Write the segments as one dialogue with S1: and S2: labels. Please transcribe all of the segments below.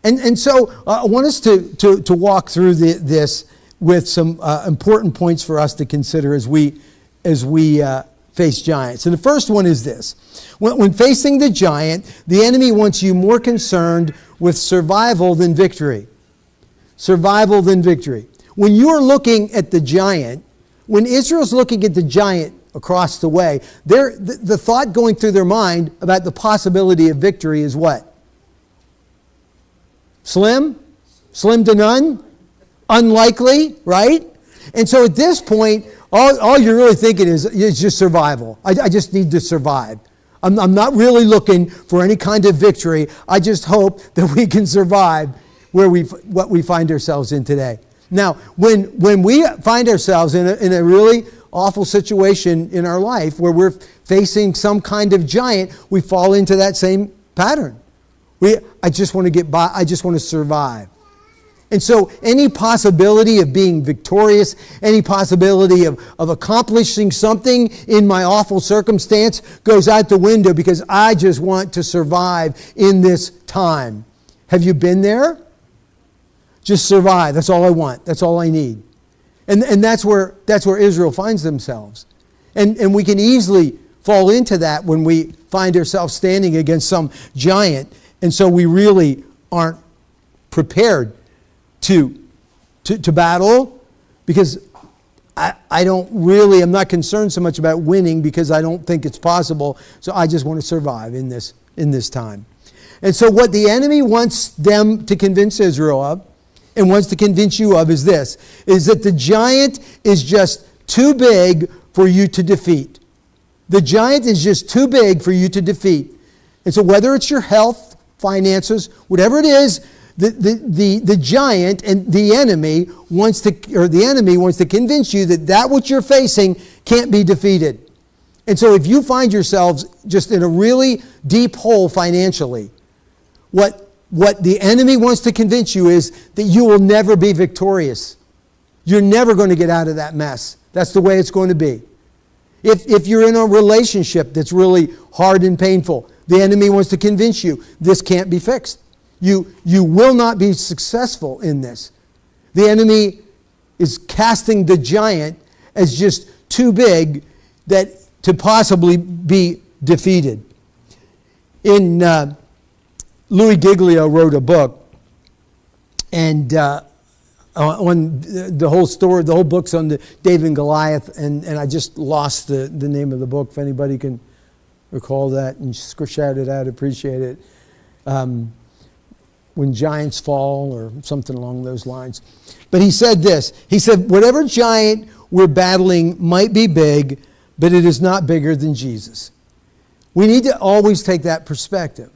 S1: And so I want us to walk through this with some important points for us to consider as we face giants. And the first one is this. When facing the giant, the enemy wants you more concerned with survival than victory. Survival than victory. When you're looking at the giant, when Israel's looking at the giant across the way, the thought going through their mind about the possibility of victory is what? Slim? Slim to none? Unlikely, right? And so at this point, all you're really thinking is just survival. I just need to survive. I'm not really looking for any kind of victory. I just hope that we can survive what we find ourselves in today. Now, when we find ourselves in a really awful situation in our life where we're facing some kind of giant, we fall into that same pattern. I just want to get by. I just want to survive. And so any possibility of being victorious, any possibility of accomplishing something in my awful circumstance goes out the window because I just want to survive in this time. Have you been there? Just survive. That's all I want. That's all I need. And that's where Israel finds themselves. And we can easily fall into that when we find ourselves standing against some giant. And so we really aren't prepared to battle, because I'm not concerned so much about winning because I don't think it's possible. So I just want to survive in this time. And so what the enemy wants them to convince Israel of, and wants to convince you of, is that the giant is just too big for you to defeat. The giant is just too big for you to defeat. And so whether it's your health, finances, whatever it is, the giant and the enemy wants to convince you that what you're facing can't be defeated. And so if you find yourselves just in a really deep hole financially, what the enemy wants to convince you is that you will never be victorious. You're never going to get out of that mess. That's the way it's going to be. If you're in a relationship that's really hard and painful, the enemy wants to convince you this can't be fixed. You will not be successful in this. The enemy is casting the giant as just too big to possibly be defeated. Louis Giglio wrote a book, and on the whole story, the whole book's on the David and Goliath, and I just lost the name of the book. If anybody can recall that and shout it out, appreciate it. When Giants Fall, or something along those lines. But he said this. He said, whatever giant we're battling might be big, but it is not bigger than Jesus. We need to always take that perspective.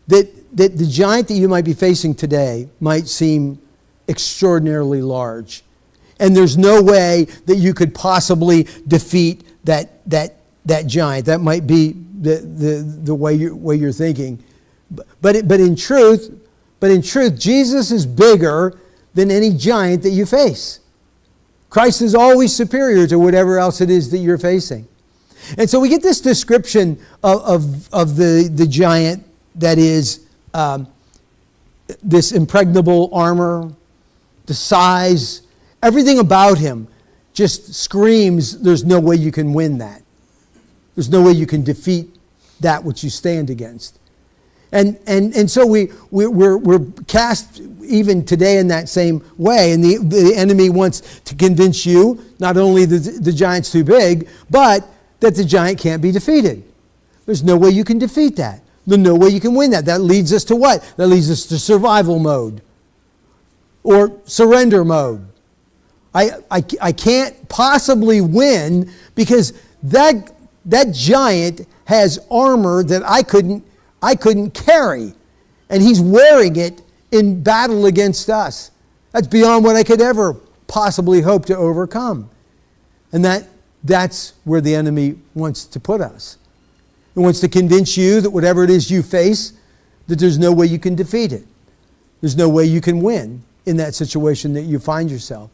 S1: That the giant that you might be facing today might seem extraordinarily large. And there's no way that you could possibly defeat that giant. That might be the way you're thinking. But in truth, Jesus is bigger than any giant that you face. Christ is always superior to whatever else it is that you're facing. And so we get this description of the giant that is this impregnable armor, the size, everything about him just screams there's no way you can win that. There's no way you can defeat that which you stand against. And so we're cast even today in that same way. And the enemy wants to convince you not only that the giant's too big, but that the giant can't be defeated. There's no way you can defeat that. There's no way you can win that. That leads us to what? That leads us to survival mode or surrender mode. I can't possibly win because that giant has armor that I couldn't carry, and he's wearing it in battle against us. That's beyond what I could ever possibly hope to overcome. And that's where the enemy wants to put us. He wants to convince you that whatever it is you face, that there's no way you can defeat it. There's no way you can win in that situation that you find yourself.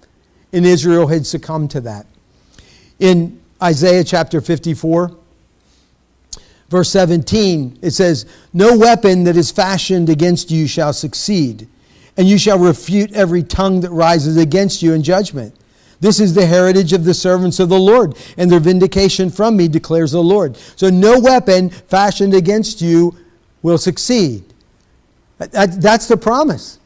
S1: And Israel had succumbed to that. In Isaiah chapter 54, Verse 17, it says, no weapon that is fashioned against you shall succeed, and you shall refute every tongue that rises against you in judgment. This is the heritage of the servants of the Lord, and their vindication from me, declares the Lord. So no weapon fashioned against you will succeed. That's the promise.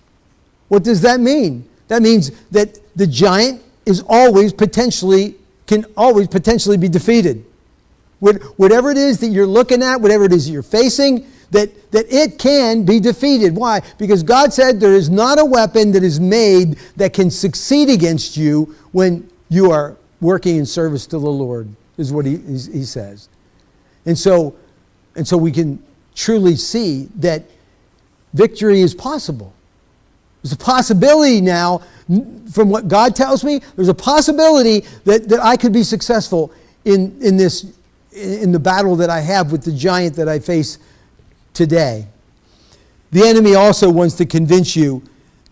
S1: What does that mean? That means that the giant can always potentially be defeated. Whatever it is that you're looking at, whatever it is that you're facing, that it can be defeated. Why? Because God said there is not a weapon that is made that can succeed against you when you are working in service to the Lord, is what he says. And so we can truly see that victory is possible. There's a possibility now, from what God tells me, there's a possibility that I could be successful in the battle that I have with the giant that I face today. The enemy also wants to convince you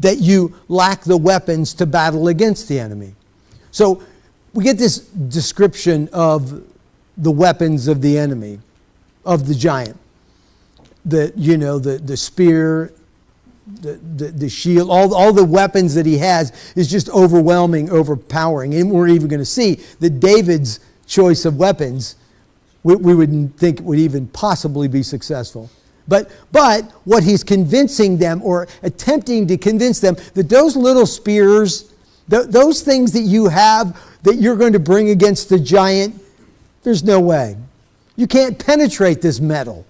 S1: that you lack the weapons to battle against the enemy. So we get this description of the weapons of the enemy, of the giant. The spear, the shield, all the weapons that he has is just overwhelming, overpowering. And we're even going to see that David's choice of weapons, we wouldn't think would even possibly be successful. But what he's convincing them, or attempting to convince them, that those little spears, those things that you have that you're going to bring against the giant, there's no way. You can't penetrate this metal.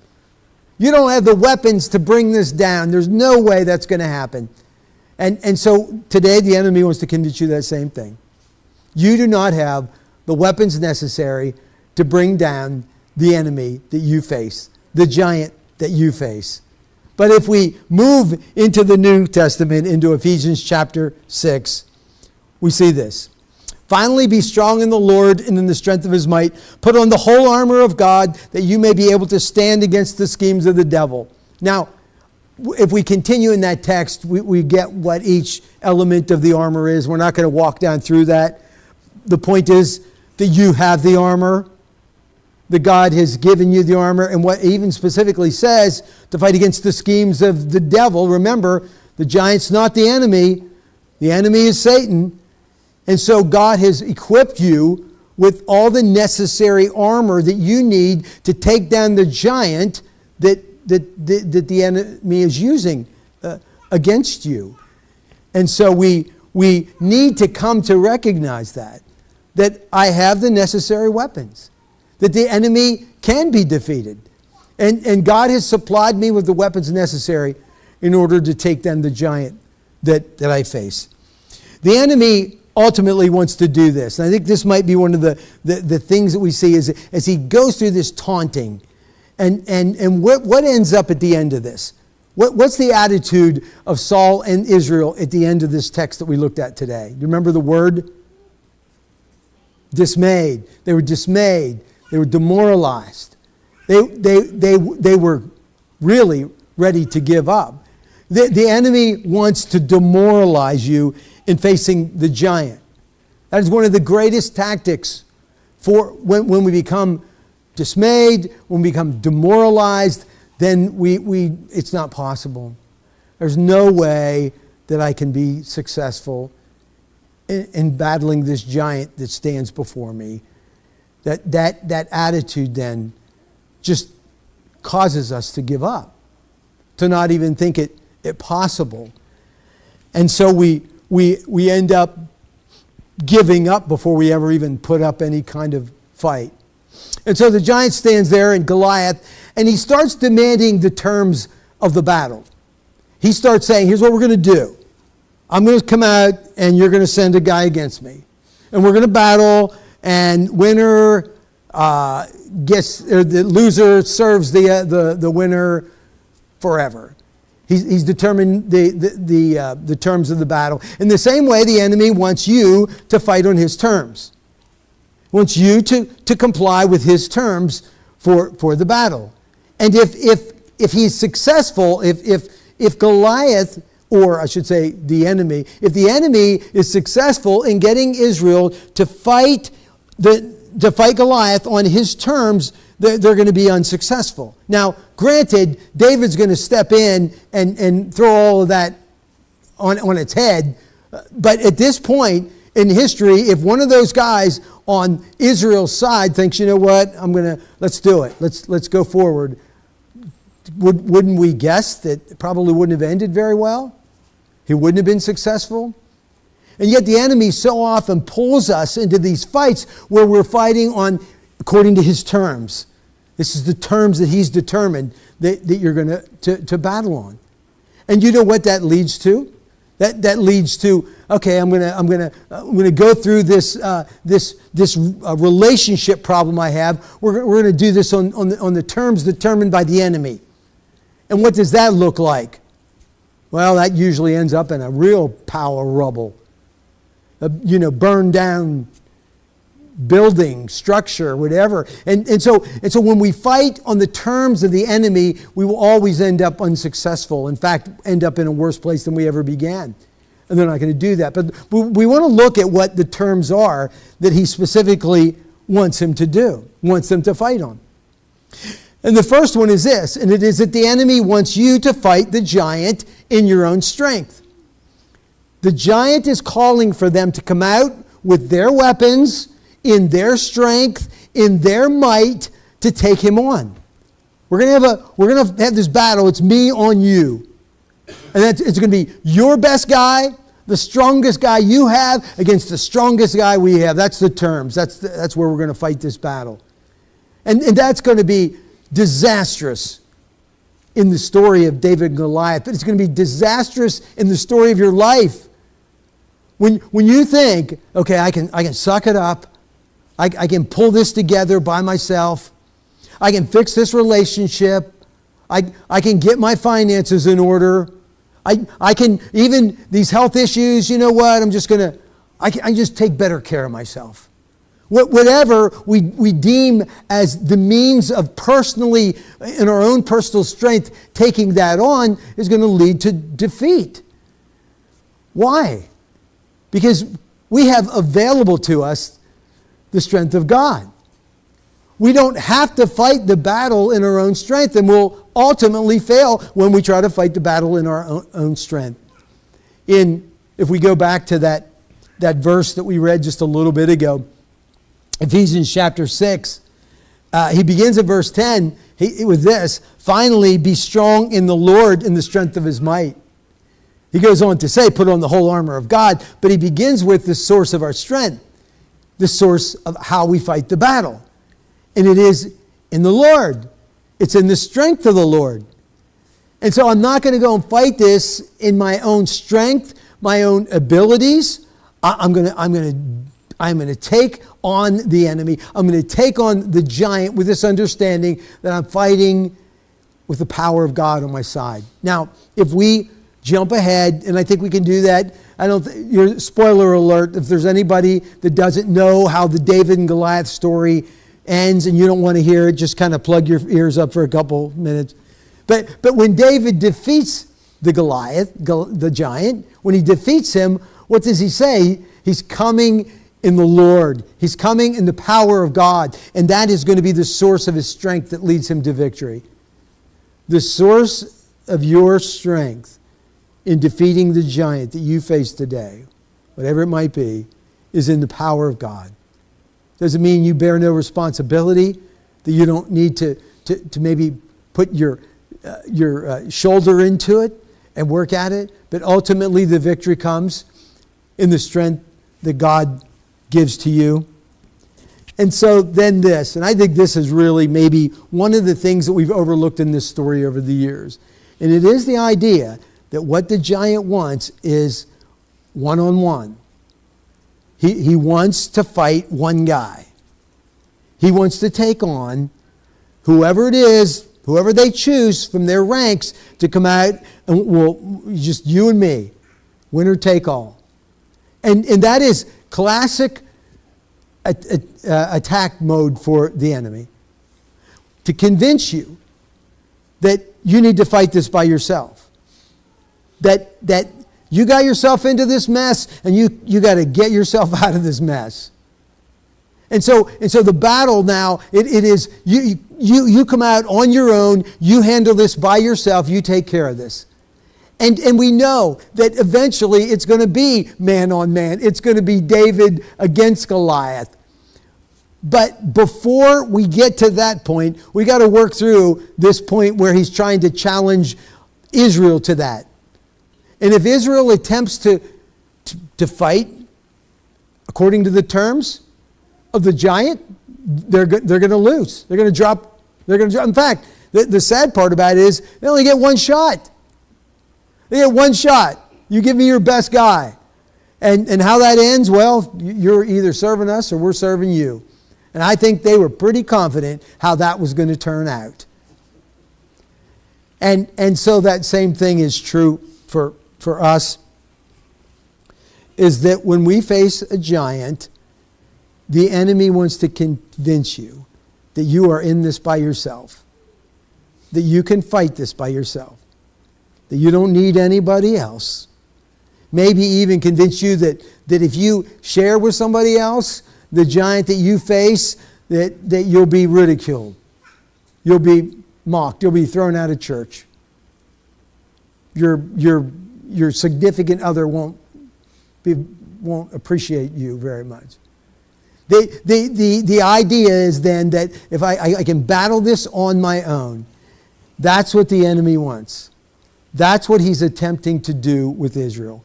S1: You don't have the weapons to bring this down. There's no way that's going to happen. And so today the enemy wants to convince you that same thing. You do not have the weapons necessary to bring down the enemy that you face, the giant that you face. But if we move into the New Testament, into Ephesians chapter 6, we see this. Finally, be strong in the Lord and in the strength of his might. Put on the whole armor of God, that you may be able to stand against the schemes of the devil. Now, if we continue in that text, we get what each element of the armor is. We're not going to walk down through that. The point is that you have the armor, that God has given you the armor, and what even specifically says to fight against the schemes of the devil. Remember, the giant's not the enemy. The enemy is Satan. And so God has equipped you with all the necessary armor that you need to take down the giant that the enemy is using against you. And so we need to come to recognize that I have the necessary weapons, that the enemy can be defeated. And God has supplied me with the weapons necessary in order to take down the giant that I face. The enemy ultimately wants to do this. And I think this might be one of the things that we see as he goes through this taunting. And what ends up at the end of this? What's the attitude of Saul and Israel at the end of this text that we looked at today? Do you remember the word? Dismayed. They were dismayed. They were demoralized. They were really ready to give up. The enemy wants to demoralize you in facing the giant. That is one of the greatest tactics for when we become dismayed, when we become demoralized, then it's not possible. There's no way that I can be successful in battling this giant that stands before me. That attitude then just causes us to give up, to not even think it possible. And so we end up giving up before we ever even put up any kind of fight. And so the giant stands there in Goliath, and he starts demanding the terms of the battle. He starts saying, here's what we're going to do. I'm going to come out, and you're going to send a guy against me. And we're going to battle, and winner the loser serves the winner forever. He's determined the terms of the battle. In the same way, the enemy wants you to fight on his terms. Wants you to comply with his terms for the battle. And if he's successful, if Goliath, or I should say the enemy, if the enemy is successful in getting Israel to fight Goliath on his terms, they're going to be unsuccessful. Now, granted, David's going to step in and throw all of that on its head. But at this point in history, if one of those guys on Israel's side thinks, you know what, let's do it. Let's go forward. Wouldn't we guess that it probably wouldn't have ended very well? He wouldn't have been successful? And yet the enemy so often pulls us into these fights where we're fighting according to his terms. This is the terms that he's determined that you're going to battle on. And you know what that leads to? That leads to, okay, I'm going to go through this relationship problem I have. We're going to do this on the terms determined by the enemy. And what does that look like? Well, that usually ends up in a real pile of rubble. Burned down building, structure, whatever. And so when we fight on the terms of the enemy, we will always end up unsuccessful. In fact, end up in a worse place than we ever began. And they're not going to do that. But we want to look at what the terms are that he specifically wants them to fight on. And the first one is this, and it is that the enemy wants you to fight the giant in your own strength. The giant is calling for them to come out with their weapons, in their strength, in their might, to take him on. We're going to have this battle. It's me on you. And it's going to be your best guy, the strongest guy you have, against the strongest guy we have. That's the terms. That's where we're going to fight this battle. And that's going to be disastrous in the story of David and Goliath, but it's going to be disastrous in the story of your life. When you think, okay, I can suck it up, I can pull this together by myself, I can fix this relationship, I can get my finances in order, I can, even these health issues, you know what, I just take better care of myself. Whatever we deem as the means of personally, in our own personal strength, taking that on is going to lead to defeat. Why? Because we have available to us the strength of God. We don't have to fight the battle in our own strength, and we'll ultimately fail when we try to fight the battle in our own strength. If we go back to that verse that we read just a little bit ago, Ephesians chapter 6, he begins at verse 10 with this, finally be strong in the Lord in the strength of his might. He goes on to say, put on the whole armor of God, but he begins with the source of our strength, the source of how we fight the battle. And it is in the Lord. It's in the strength of the Lord. And so I'm not going to go and fight this in my own strength, my own abilities. I'm going to take on the enemy. I'm going to take on the giant with this understanding that I'm fighting with the power of God on my side. Now, if we jump ahead, and I think we can do that. Your spoiler alert, if there's anybody that doesn't know how the David and Goliath story ends and you don't want to hear it, just kind of plug your ears up for a couple minutes. But when David defeats the Goliath, the giant, when he defeats him, what does he say? He's coming in the Lord. He's coming in the power of God. And that is going to be the source of his strength that leads him to victory. The source of your strength in defeating the giant that you face today, whatever it might be, is in the power of God. Doesn't mean you bear no responsibility, that you don't need to maybe put your shoulder into it and work at it, but ultimately the victory comes in the strength that God gives to you. And so then this, and I think this is really maybe one of the things that we've overlooked in this story over the years, and it is the idea that what the giant wants is one-on-one. He wants to fight one guy. He wants to take on whoever it is, whoever they choose from their ranks to come out and, well, just you and me, winner take all. And that is classic attack mode for the enemy. To convince you that you need to fight this by yourself. That you got yourself into this mess and you got to get yourself out of this mess. And so the battle now, it is, you come out on your own, you handle this by yourself, you take care of this. And we know that eventually it's going to be man on man. It's going to be David against Goliath. But before we get to that point, we got to work through this point where he's trying to challenge Israel to that. And if Israel attempts to fight according to the terms of the giant, they're going to lose. They're going to drop. In fact, the sad part about it is they only get one shot. They get one shot. You give me your best guy. And how that ends, well, you're either serving us or we're serving you. And I think they were pretty confident how that was going to turn out. And so that same thing is true for us, is that when we face a giant, the enemy wants to convince you that you are in this by yourself, that you can fight this by yourself, that you don't need anybody else. Maybe even convince you that if you share with somebody else the giant that you face, that you'll be ridiculed. You'll be mocked. You'll be thrown out of church. Your significant other won't appreciate you very much. The idea is then that if I can battle this on my own, that's what the enemy wants. That's what he's attempting to do with Israel.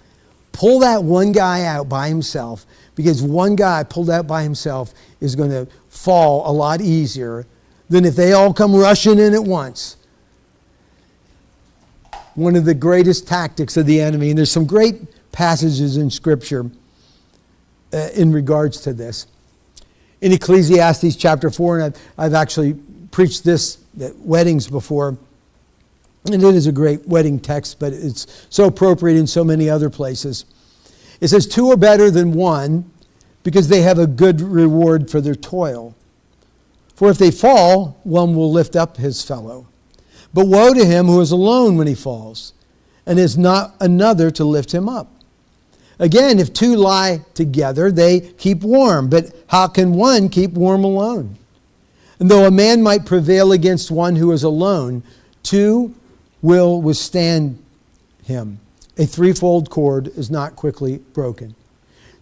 S1: Pull that one guy out by himself, because one guy pulled out by himself is going to fall a lot easier than if they all come rushing in at once. One of the greatest tactics of the enemy, and there's some great passages in Scripture in regards to this. In Ecclesiastes chapter 4, and I've actually preached this at weddings before, and it is a great wedding text, but it's so appropriate in so many other places. It says, 2 are better than 1, because they have a good reward for their toil. For if they fall, one will lift up his fellow. But woe to him who is alone when he falls, and is not another to lift him up. Again, if 2 lie together, they keep warm. But how can one keep warm alone? And though a man might prevail against one who is alone, 2 will withstand him. A threefold cord is not quickly broken.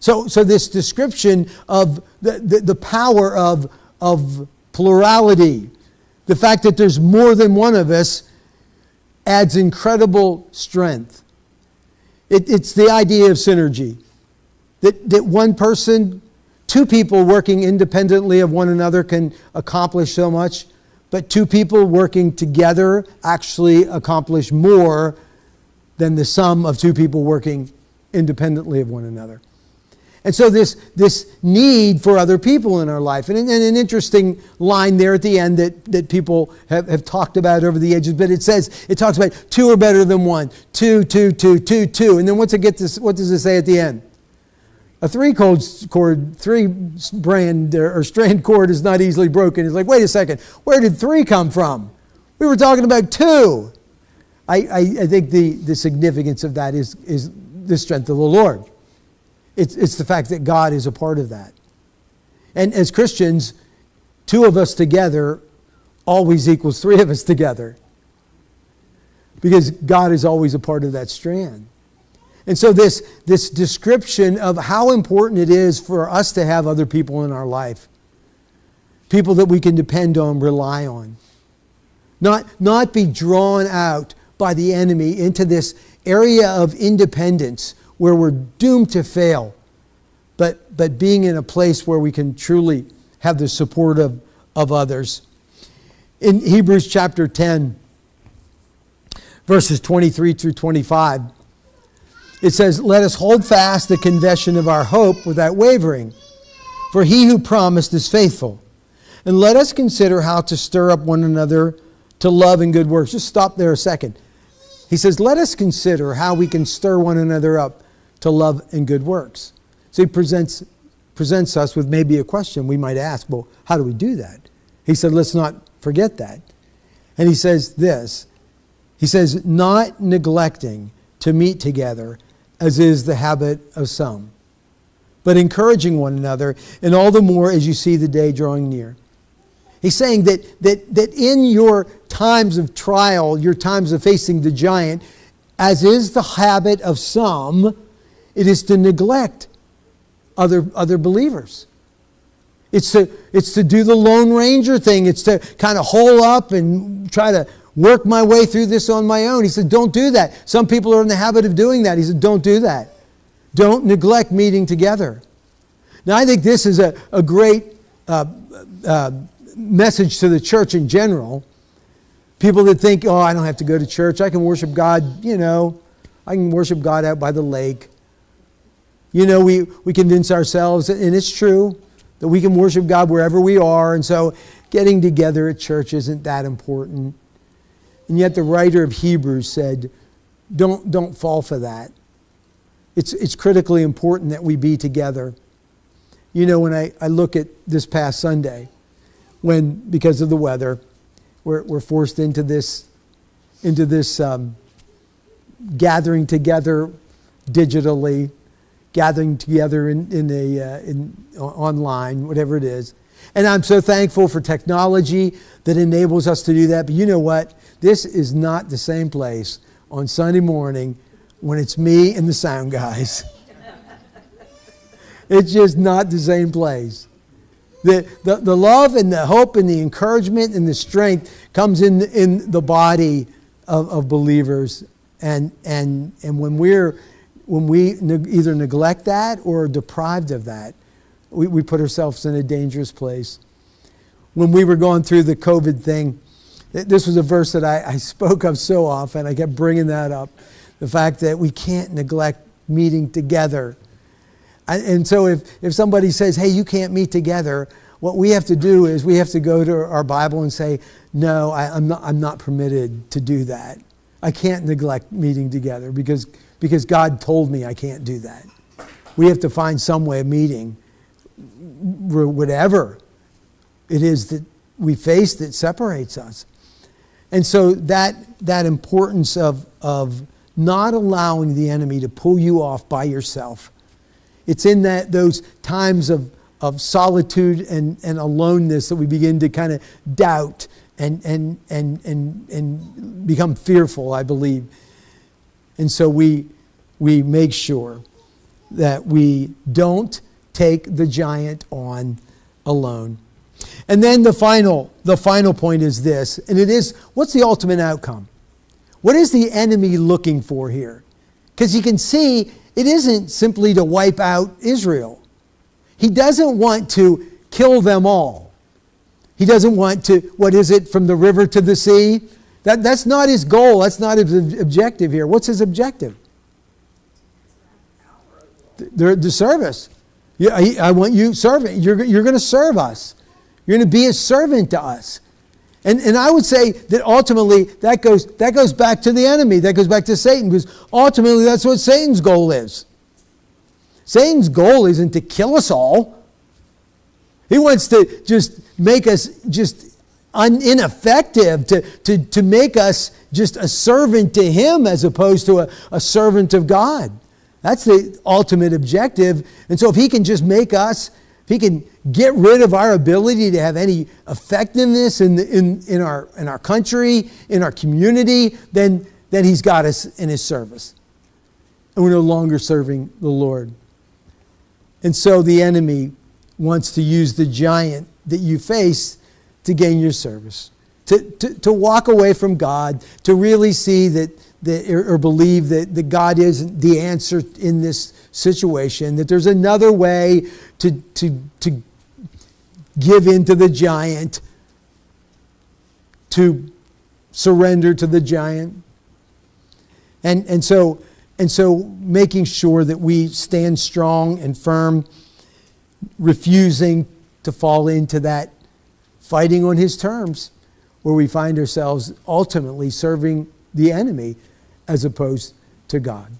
S1: So this description of the power of plurality, the fact that there's more than one of us, adds incredible strength. It's the idea of synergy. That one person, 2 people working independently of one another can accomplish so much, but 2 people working together actually accomplish more than the sum of 2 people working independently of one another. And so this need for other people in our life, and an interesting line there at the end that people have talked about over the ages, but it talks about 2 are better than 1, 2, 2, 2, 2, 2. And then what does it say at the end? A 3-brand or strand cord is not easily broken. It's like, wait a second, where did 3 come from? We were talking about 2. I think the significance of that is the strength of the Lord. It's the fact that God is a part of that. And as Christians, 2 of us together always equals 3 of us together, because God is always a part of that strand. And so this description of how important it is for us to have other people in our life, people that we can depend on, rely on, not be drawn out by the enemy into this area of independence where we're doomed to fail, but being in a place where we can truly have the support of others. In Hebrews chapter 10, verses 23 through 25, it says, "Let us hold fast the confession of our hope without wavering, for he who promised is faithful. And let us consider how to stir up one another to love and good works." Just stop there a second. He says, let us consider how we can stir one another up to love and good works. So he presents us with maybe a question we might ask, well, how do we do that? He said, let's not forget that. And he says this. He says, not neglecting to meet together, as is the habit of some, but encouraging one another, and all the more as you see the day drawing near. He's saying that in your times of trial, your times of facing the giant, as is the habit of some, it is to neglect other believers. It's to do the Lone Ranger thing. It's to kind of hole up and try to work my way through this on my own. He said, don't do that. Some people are in the habit of doing that. He said, don't do that. Don't neglect meeting together. Now, I think this is a great message to the church in general. People that think, oh, I don't have to go to church. I can worship God, I can worship God out by the lake. We convince ourselves, and it's true, that we can worship God wherever we are, and so getting together at church isn't that important. And yet the writer of Hebrews said, don't fall for that. It's critically important that we be together. When I look at this past Sunday, when, because of the weather, we're forced into this gathering together digitally, gathering together in online, whatever it is. And I'm so thankful for technology that enables us to do that. But you know what? This is not the same place on Sunday morning when it's me and the sound guys. It's just not the same place. The love and the hope and the encouragement and the strength comes in the body of believers. And when we either neglect that or are deprived of that, we put ourselves in a dangerous place. When we were going through the COVID thing, this was a verse that I spoke of so often. I kept bringing that up. The fact that we can't neglect meeting together. And so if somebody says, hey, you can't meet together, what we have to do is we have to go to our Bible and say, no, I'm not permitted to do that. I can't neglect meeting together because God told me I can't do that. We have to find some way of meeting, whatever it is that we face that separates us. And so that importance of not allowing the enemy to pull you off by yourself. It's in those times of solitude and aloneness that we begin to kind of doubt and become fearful, I believe. And so we make sure that we don't take the giant on alone. And then the final point is this, and it is, what's the ultimate outcome? What is the enemy looking for here? Because you can see it isn't simply to wipe out Israel. He doesn't want to kill them all. He doesn't want to, from the river to the sea? That's not his goal. That's not his objective here. What's his objective? The service. I want you servant. You're going to serve us. You're going to be a servant to us. And I would say that ultimately that goes back to the enemy. That goes back to Satan, because ultimately that's what Satan's goal is. Satan's goal isn't to kill us all. He wants to just make us just ineffective, to make us just a servant to him as opposed to a servant of God. That's the ultimate objective. And so if he can just make us, if he can get rid of our ability to have any effectiveness in our country, in our community, then he's got us in his service. And we're no longer serving the Lord. And so the enemy wants to use the giant that you face to gain your service, to walk away from God, to really see or believe that God isn't the answer in this situation, that there's another way to give in to the giant, to surrender to the giant. And so making sure that we stand strong and firm, refusing to fall into that fighting on his terms, where we find ourselves ultimately serving the enemy as opposed to God.